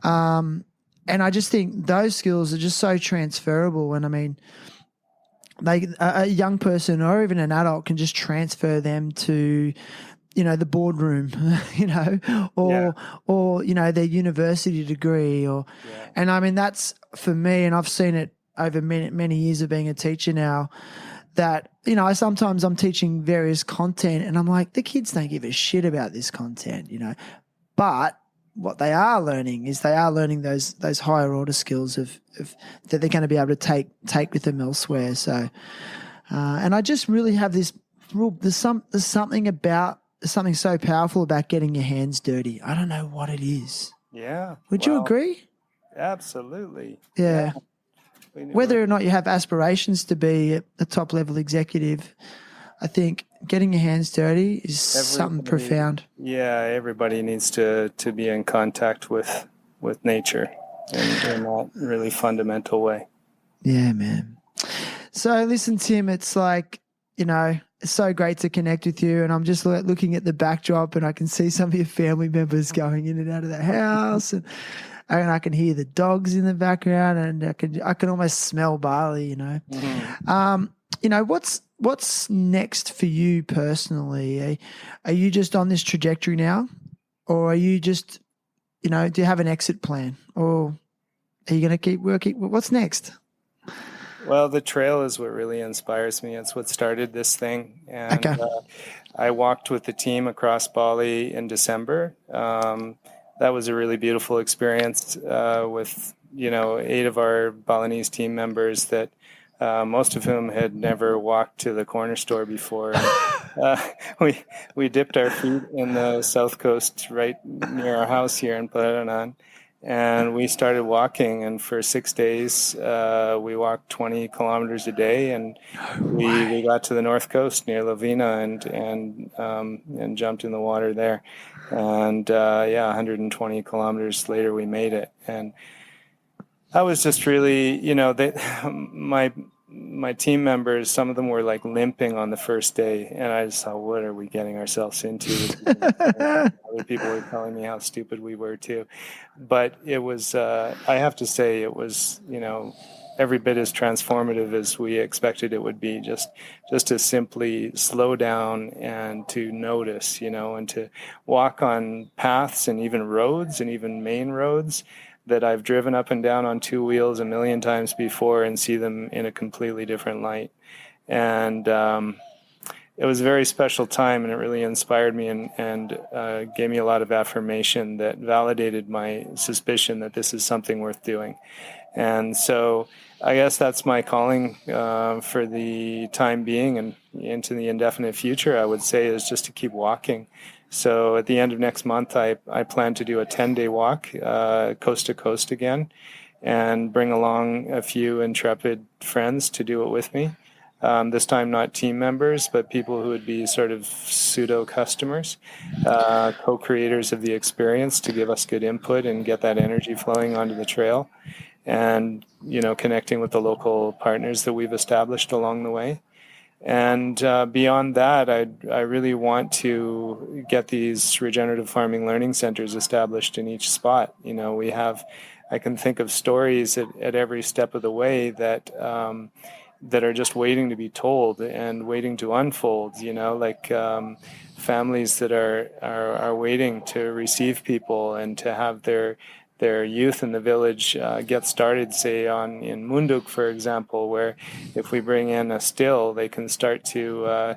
Speaker 1: And I just think those skills are just so transferable. And I mean, a young person or even an adult can just transfer them to, the boardroom, or their university degree, and I mean, that's for me, and I've seen it over many years of being a teacher now, that, sometimes I'm teaching various content and I'm like, the kids don't give a shit about this content, but what they are learning is those higher order skills of that they're going to be able to take with them elsewhere. So, and I just really have this rule. There's something so powerful about getting your hands dirty. I don't know what it is.
Speaker 2: Yeah.
Speaker 1: Would you agree?
Speaker 2: Absolutely.
Speaker 1: Yeah. Whether or not you have aspirations to be a top level executive, I think getting your hands dirty is something profound.
Speaker 2: Yeah, everybody needs to be in contact with nature in that really fundamental way.
Speaker 1: Yeah, man. So listen, Tim, it's like, it's so great to connect with you, and I'm just looking at the backdrop, and I can see some of your family members going in and out of the house, and I can hear the dogs in the background, and I can almost smell Bali. Mm-hmm. What's next for you personally? Are you just on this trajectory now, or are you just, do you have an exit plan, or are you going to keep working? What's next?
Speaker 2: Well, the trail is what really inspires me. It's what started this thing. And I walked with the team across Bali in December. That was a really beautiful experience with, 8 of our Balinese team members that most of whom had never walked to the corner store before. We dipped our feet in the south coast right near our house here in Paranan. And we started walking, and for 6 days, we walked 20 kilometers a day, and we got to the north coast near Lavina and jumped in the water there. And 120 kilometers later, we made it. And I was just really, my team members, some of them were like limping on the first day, and I just thought, what are we getting ourselves into? Other people were telling me how stupid we were too. But it was, I have to say, it was, every bit as transformative as we expected it would be, just to simply slow down and to notice, and to walk on paths and even roads and even main roads that I've driven up and down on 2 wheels a million times before and see them in a completely different light. And it was a very special time, and it really inspired me and gave me a lot of affirmation that validated my suspicion that this is something worth doing. And so I guess that's my calling for the time being and into the indefinite future, I would say, is just to keep walking. So at the end of next month, I plan to do a 10-day walk, coast to coast again, and bring along a few intrepid friends to do it with me. This time not team members, but people who would be sort of pseudo customers, co-creators of the experience, to give us good input and get that energy flowing onto the trail, and connecting with the local partners that we've established along the way. And beyond that, I really want to get these regenerative farming learning centers established in each spot. I can think of stories at every step of the way that are just waiting to be told and waiting to unfold. Like families that are waiting to receive people and to have their youth in the village get started, say in Munduk, for example, where if we bring in a still, they can start to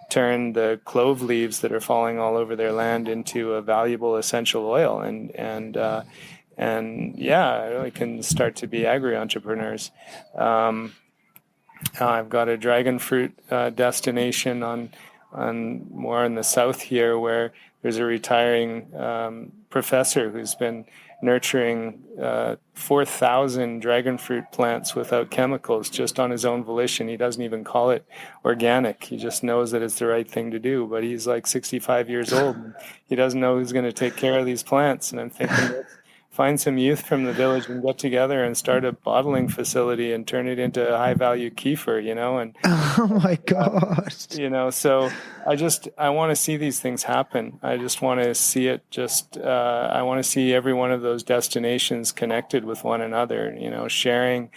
Speaker 2: turn the clove leaves that are falling all over their land into a valuable essential oil, and really can start to be agri-entrepreneurs. I've got a dragon fruit destination on more in the south here, where there's a retiring professor who's been nurturing 4,000 dragon fruit plants without chemicals, just on his own volition. He doesn't even call it organic. He just knows that it's the right thing to do. But he's like 65 years old, and he doesn't know who's going to take care of these plants. And I'm thinking, let's find some youth from the village and get together and start a bottling facility and turn it into a high-value kefir, and
Speaker 1: oh my God.
Speaker 2: So I want to see these things happen. I just want to see it I want to see every one of those destinations connected with one another, sharing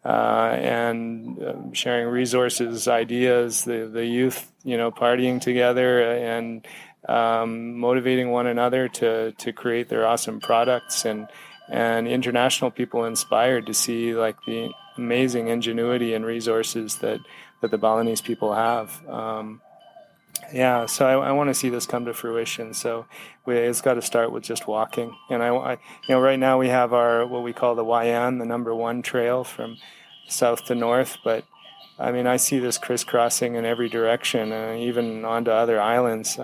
Speaker 2: and sharing resources, ideas, the youth, partying together and motivating one another to create their awesome products, and international people inspired to see like the amazing ingenuity and resources that the Balinese people have. So I want to see this come to fruition. So it's got to start with just walking. And I right now we have what we call the Wayan, the number 1 trail from south to north. But I mean, I see this crisscrossing in every direction, even onto other islands.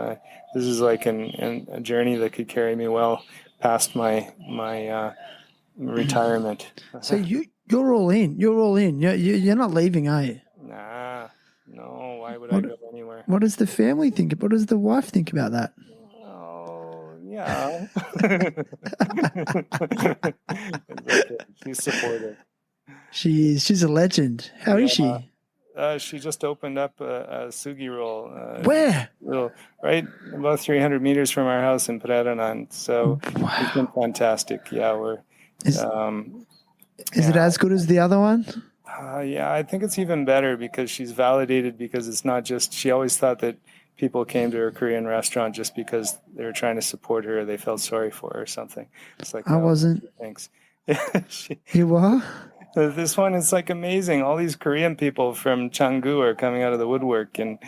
Speaker 2: This is like a journey that could carry me well past my retirement.
Speaker 1: So you're all in. You're all in. You're not leaving, are you?
Speaker 2: Nah, no. Why would I go anywhere?
Speaker 1: What does the family think? What does the wife think about that?
Speaker 2: Oh, yeah. She's supportive.
Speaker 1: She is. She's a legend. How is she?
Speaker 2: She just opened up a sugi roll.
Speaker 1: Where?
Speaker 2: Right about 300 meters from our house in Pereiranan. So It's been fantastic. Yeah,
Speaker 1: Is it as good as the other one?
Speaker 2: I think it's even better because she's validated, because it's not just, she always thought that people came to her Korean restaurant just because they were trying to support her or they felt sorry for her or something. It's like,
Speaker 1: I wasn't.
Speaker 2: Thanks.
Speaker 1: You were?
Speaker 2: This one is like amazing. All these Korean people from Changgu are coming out of the woodwork and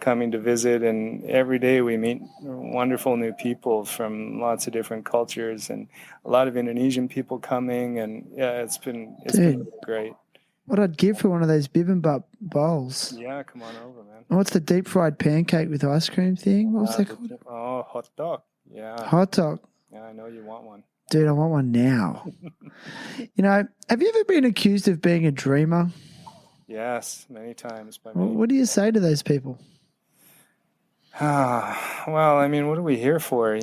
Speaker 2: coming to visit. And every day we meet wonderful new people from lots of different cultures, and a lot of Indonesian people coming. And it's been really great.
Speaker 1: What I'd give for one of those bibimbap bowls.
Speaker 2: Yeah, come on over, man.
Speaker 1: What's the deep fried pancake with ice cream thing? What was that called?
Speaker 2: Hot dog. Yeah.
Speaker 1: Hot dog.
Speaker 2: Yeah, I know you want one.
Speaker 1: Dude, I want one now. Have you ever been accused of being a dreamer?
Speaker 2: Yes, many times.
Speaker 1: What do you say to those people?
Speaker 2: Well, I mean, what are we here for,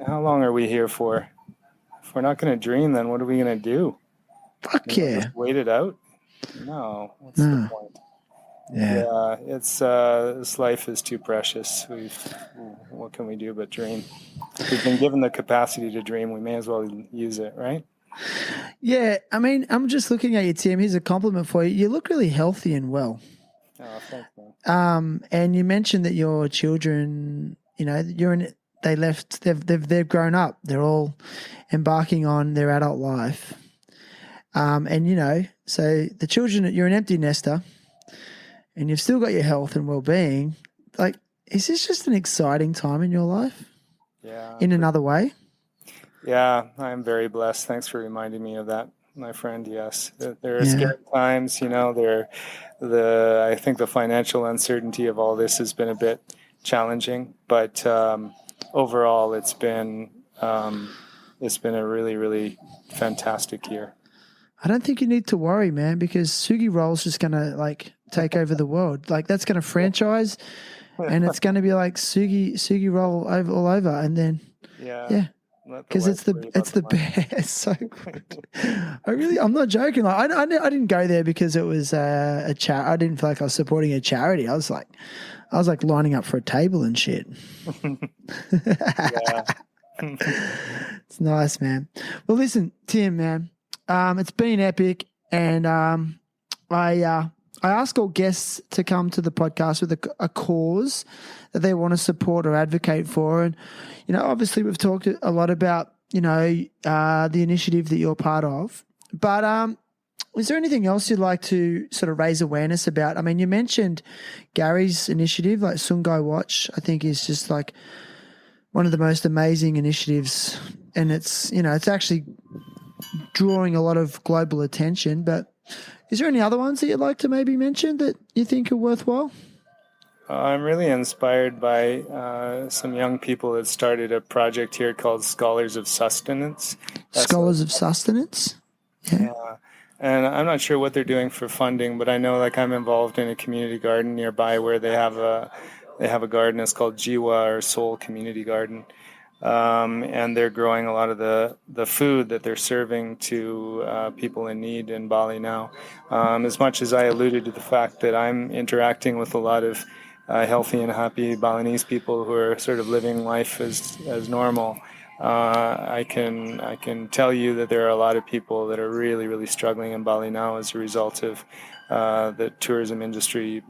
Speaker 2: How long are we here for? If we're not going to dream, then what are we going to do?
Speaker 1: Fuck yeah.
Speaker 2: Just wait it out? No. What's the point?
Speaker 1: Yeah.
Speaker 2: It's this life is too precious. What can we do but dream? We've been given the capacity to dream. We may as well use it, right?
Speaker 1: Yeah, I mean, I'm just looking at you, Tim. Here's a compliment for you. You look really healthy and well.
Speaker 2: Oh, thanks, man.
Speaker 1: And you mentioned that your children, they've grown up. They're all embarking on their adult life. So the children, you're an empty nester. and you've still got your health and well-being. Like, is this just an exciting time in your life?
Speaker 2: Yeah.
Speaker 1: In another way?
Speaker 2: Yeah, I'm very blessed. Thanks for reminding me of that, my friend. Yes, there are
Speaker 1: Yeah.
Speaker 2: scary times. I think the financial uncertainty of all this has been a bit challenging, but overall, it's been a really, really fantastic year.
Speaker 1: I don't think you need to worry, man, because Sugi Roll's just going to like take over the world. Like that's going to franchise, and it's going to be like Sugi Roll all over, and then yeah. Because it's the best. So good. I'm not joking. Like I didn't go there because it was a charity. I didn't feel like I was supporting a charity. I was like lining up for a table and shit.
Speaker 2: Yeah.
Speaker 1: It's nice, man. Well, listen, Tim, man, it's been epic, and I ask all guests to come to the podcast with a cause that they want to support or advocate for. And, obviously we've talked a lot about, the initiative that you're part of. But is there anything else you'd like to sort of raise awareness about? I mean, you mentioned Gary's initiative, like Sungai Watch, I think is just like one of the most amazing initiatives. And it's, it's actually drawing a lot of global attention. But is there any other ones that you'd like to maybe mention that you think are worthwhile?
Speaker 2: I'm really inspired by some young people that started a project here called Scholars of Sustenance.
Speaker 1: Scholars of Sustenance?
Speaker 2: Yeah. And I'm not sure what they're doing for funding, but I know I'm involved in a community garden nearby where they have a garden. It's called Jiwa or Soul Community Garden. And they're growing a lot of the food that they're serving to people in need in Bali now. As much as I alluded to the fact that I'm interacting with a lot of healthy and happy Balinese people who are sort of living life as normal, I can tell you that there are a lot of people that are really, really struggling in Bali now as a result of the tourism industry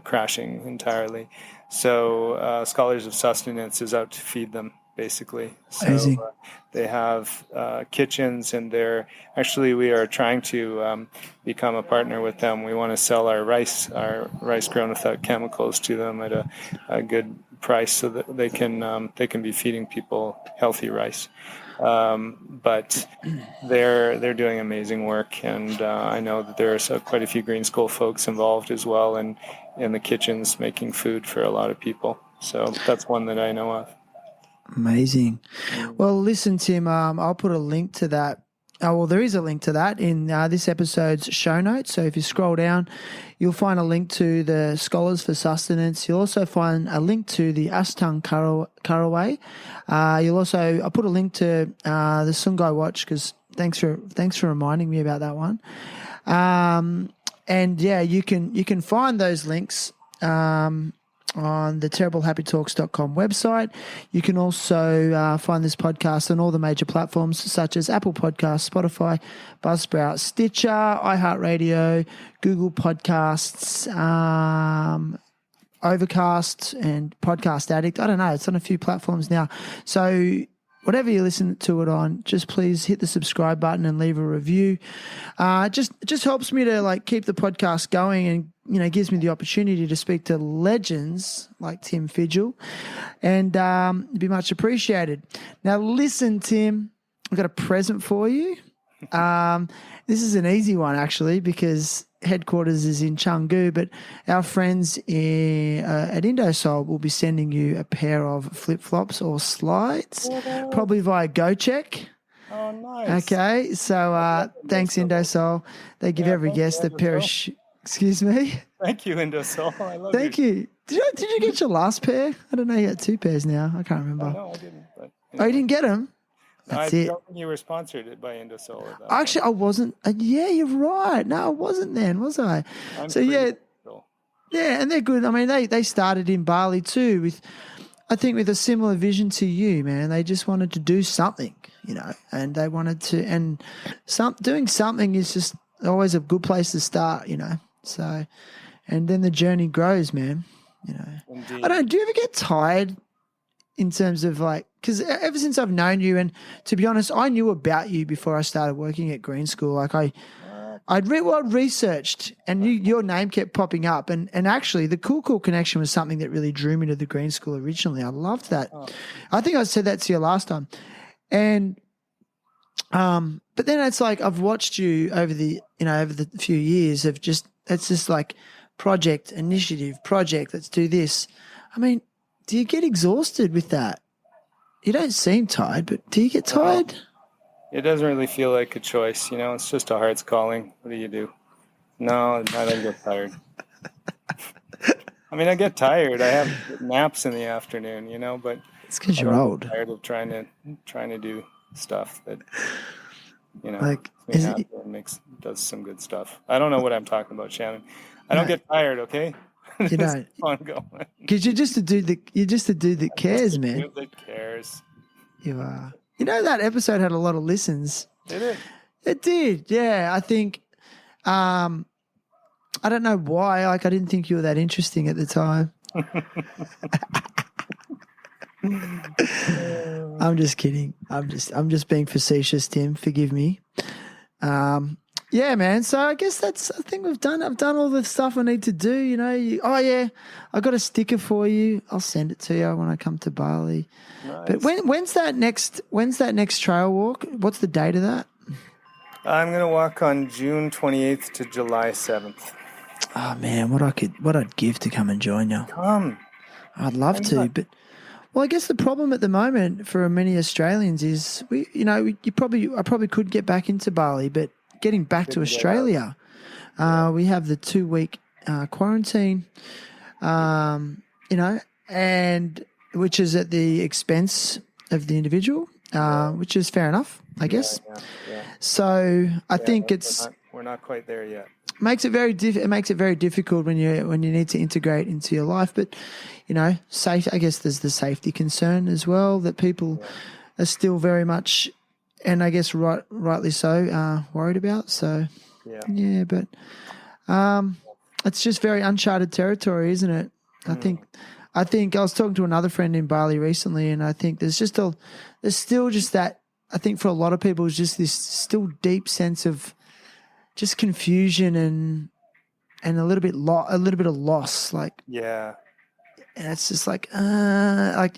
Speaker 2: crashing entirely. So Scholars of Sustenance is out to feed them, basically. So they have kitchens, and we are trying to become a partner with them. We want to sell our rice grown without chemicals to them at a good price, so that they can be feeding people healthy rice. But they're doing amazing work, and I know that there are quite a few Green School folks involved as well, and in the kitchens making food for a lot of people. So that's one that I know of.
Speaker 1: Amazing. Well, listen, Tim, I'll put a link to that. There is a link to that in this episode's show notes. So if you scroll down, you'll find a link to the Scholars for Sustenance. You'll also find a link to the Astungkara Way. I'll put a link to the Sungai Watch, because thanks for reminding me about that one. And yeah, you can find those links on the terriblehappytalks.com website. You can also find this podcast on all the major platforms such as Apple Podcasts, Spotify, Buzzsprout, Stitcher, iHeartRadio, Google Podcasts, Overcast, and Podcast Addict. I don't know, it's on a few platforms now. So whatever you listen to it on, just please hit the subscribe button and leave a review. Just helps me to keep the podcast going, and gives me the opportunity to speak to legends like Tim Fijal, and it'd be much appreciated. Now listen, Tim, I've got a present for you. This is an easy one actually, because headquarters is in Canggu, but our friends at Indosol will be sending you a pair of flip-flops or slides, probably via GoCheck.
Speaker 2: Oh, nice.
Speaker 1: Okay, so thanks, Indosol. They give every guest a pair of Excuse me?
Speaker 2: Thank you, Indosol. I love
Speaker 1: Thank you. Did you get your last pair? I don't know, you got 2 pairs now. I can't remember.
Speaker 2: No, I didn't. But,
Speaker 1: Oh, you didn't get them?
Speaker 2: I don't think you were sponsored by Indosol.
Speaker 1: Actually, I wasn't. Yeah, you're right. No, I wasn't then, was I? Yeah, and they're good. I mean, they started in Bali too with a similar vision to you, man. They just wanted to do something, and they wanted to, and doing something is just always a good place to start, So, and then the journey grows, man.
Speaker 2: Indeed.
Speaker 1: I don't. Do you ever get tired in terms of because ever since I've known you, and to be honest, I knew about you before I started working at Green School. I'd researched, and your name kept popping up, and actually the Kul Kul Connection was something that really drew me to the Green School originally. I loved that.
Speaker 2: Oh.
Speaker 1: I think I said that to you last time, and but then it's like I've watched you over the few years of just it's just like project, let's do this. I mean, do you get exhausted with that? You don't seem tired, but do you get tired?
Speaker 2: It doesn't really feel like a choice, it's just a heart's calling. What do you do? No, I don't get tired. I mean, I get tired. I have naps in the afternoon, but
Speaker 1: it's because you're old.
Speaker 2: Tired of trying to do stuff that,
Speaker 1: like
Speaker 2: does some good stuff. I don't know what I'm talking about, Shannon. I don't get tired, okay?
Speaker 1: You don't.
Speaker 2: Ongoing.
Speaker 1: Because you're just a dude that cares, man.
Speaker 2: Dude that cares.
Speaker 1: You are. That episode had a lot of listens.
Speaker 2: Did it?
Speaker 1: It did, yeah. I think, I don't know why. Like, I didn't think you were that interesting at the time. I'm just kidding. I'm just being facetious, Tim. Forgive me. Yeah, man. So I guess I think I've done all the stuff I need to do. Oh yeah, I got a sticker for you. I'll send it to you when I come to Bali. Nice. But when's that next trail walk? What's the date of that?
Speaker 2: I'm gonna walk on June 28th to July 7th.
Speaker 1: Oh man, what I'd give to come and join you.
Speaker 2: Come.
Speaker 1: I'd love to, but I guess the problem at the moment for many Australians is I probably could get back into Bali, but getting back to Australia, we have the 2-week quarantine, and which is at the expense of the individual, which is fair enough, I guess.
Speaker 2: Yeah.
Speaker 1: So I think
Speaker 2: we're not quite there yet.
Speaker 1: It makes it very difficult when you need to integrate into your life, but safe. I guess there's the safety concern as well that people are still very much. And I guess rightly so, worried about. So, yeah, but it's just very uncharted territory, isn't it? I think I was talking to another friend in Bali recently, and I think there's still just that. I think for a lot of people, it's just this still deep sense of just confusion and a little bit of loss, like And it's just like, it's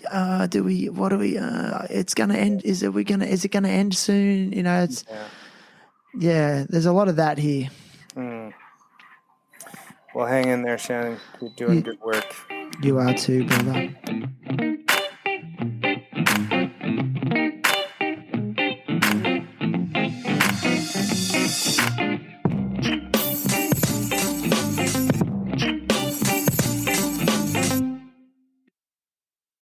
Speaker 1: gonna end. Is it gonna end soon? It's there's a lot of that here.
Speaker 2: Well, hang in there, Shannon. Keep doing good work.
Speaker 1: You are too, brother.